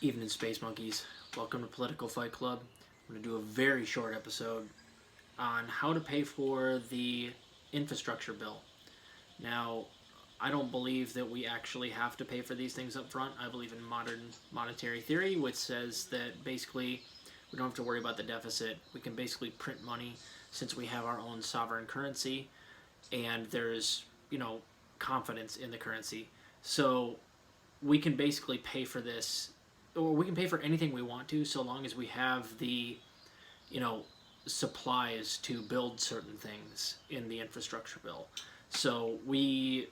Evening, Space Monkeys. Welcome to Political Fight Club. I'm going to do a very short episode on how to pay for the infrastructure bill. Now, I don't believe that we actually have to pay for these things up front. I believe in modern monetary theory, which says that basically we don't have to worry about the deficit. We can basically print money since we have our own sovereign currency, and there's, confidence in the currency. So we can basically pay for this, or we can pay for anything we want to, so long as we have the, supplies to build certain things in the infrastructure bill. So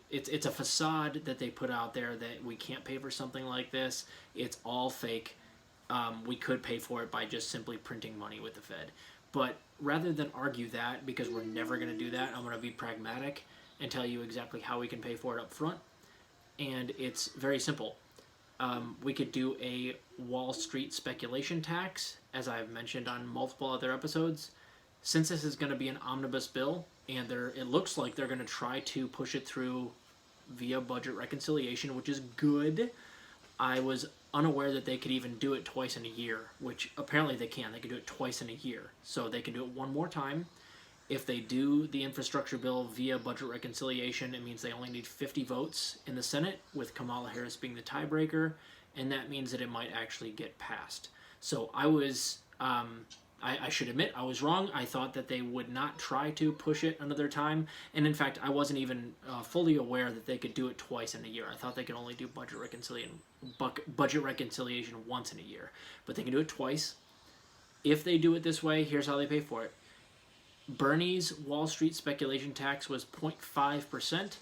it's a facade that they put out there that we can't pay for something like this. It's all fake. We could pay for it by just simply printing money with the Fed. But rather than argue that, because we're never going to do that, I'm going to be pragmatic and tell you exactly how we can pay for it up front. And it's very simple. We could do a Wall Street speculation tax, as I've mentioned on multiple other episodes. Since this is going to be an omnibus bill, and it looks like they're going to try to push it through via budget reconciliation, which is good. I was unaware that they could even do it twice in a year, which apparently they can. They can do it twice in a year. So they can do it one more time. If they do the infrastructure bill via budget reconciliation, it means they only need 50 votes in the Senate, with Kamala Harris being the tiebreaker, and that means that it might actually get passed. So I should admit, I was wrong. I thought that they would not try to push it another time, and in fact, I wasn't even fully aware that they could do it twice in a year. I thought they could only do budget reconciliation once in a year, but they can do it twice. If they do it this way, here's how they pay for it. Bernie's Wall Street speculation tax was 0.5%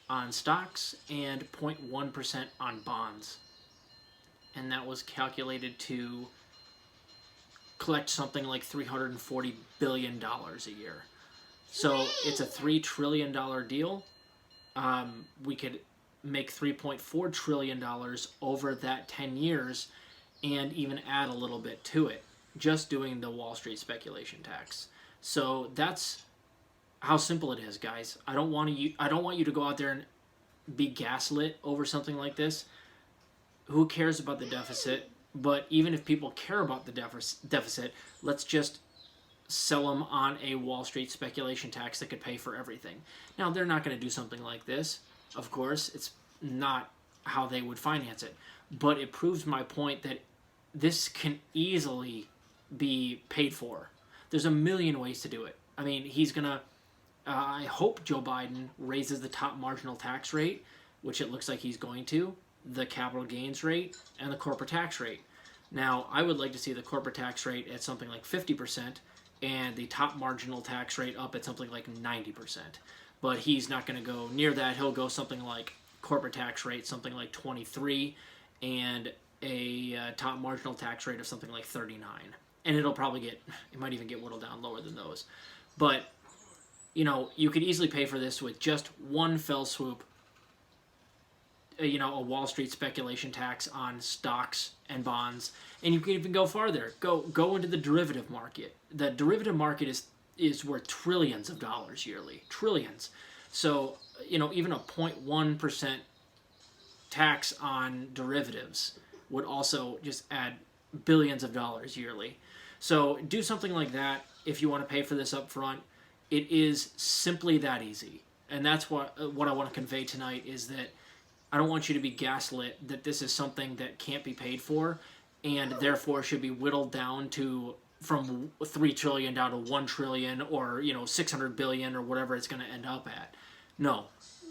on stocks and 0.1% on bonds. And that was calculated to collect something like $340 billion a year. So it's a $3 trillion deal. We could make $3.4 trillion over that 10 years and even add a little bit to it, just doing the Wall Street speculation tax. So that's how simple it is, guys. I don't want you to go out there and be gaslit over something like this. Who cares about the deficit? But even if people care about the deficit, let's just sell them on a Wall Street speculation tax that could pay for everything. Now, they're not going to do something like this. Of course, it's not how they would finance it. But it proves my point that this can easily be paid for. There's a million ways to do it. I mean, he's going to... I hope Joe Biden raises the top marginal tax rate, which it looks like he's going to, the capital gains rate, and the corporate tax rate. Now, I would like to see the corporate tax rate at something like 50% and the top marginal tax rate up at something like 90%. But he's not going to go near that. He'll go something like corporate tax rate, something like 23, and a top marginal tax rate of something like 39. And it might even get whittled down lower than those. But, you could easily pay for this with just one fell swoop. A Wall Street speculation tax on stocks and bonds. And you can even go farther. Go into the derivative market. The derivative market is worth trillions of dollars yearly. Trillions. So, even a 0.1% tax on derivatives would also just add billions of dollars yearly. So do something like that if you want to pay for this up front. It is simply that easy. And that's what I want to convey tonight, is that I don't want you to be gaslit that this is something that can't be paid for and therefore should be whittled down to from $3 trillion down to $1 trillion or, $600 billion or whatever it's going to end up at. No,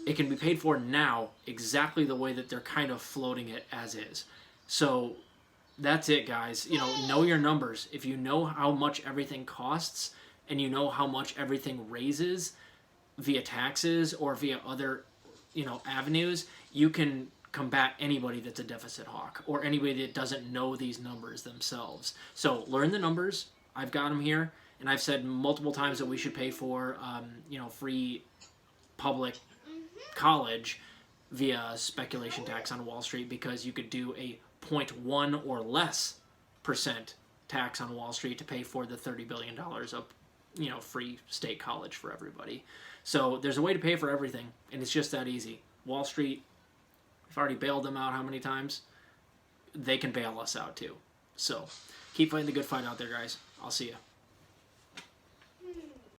it can be paid for now exactly the way that they're kind of floating it as is. So that's it, guys. Know your numbers. If you know how much everything costs and you know how much everything raises via taxes or via other, avenues, you can combat anybody that's a deficit hawk or anybody that doesn't know these numbers themselves. So learn the numbers. I've got them here, and I've said multiple times that we should pay for, free public college via speculation tax on Wall Street, because you could do a 0.1 or less percent tax on Wall Street to pay for the $30 billion of free state college for everybody. So there's a way to pay for everything, and it's just that easy. Wall Street, I've already bailed them out how many times? they can bail us out too. So keep fighting the good fight out there, guys. I'll see you.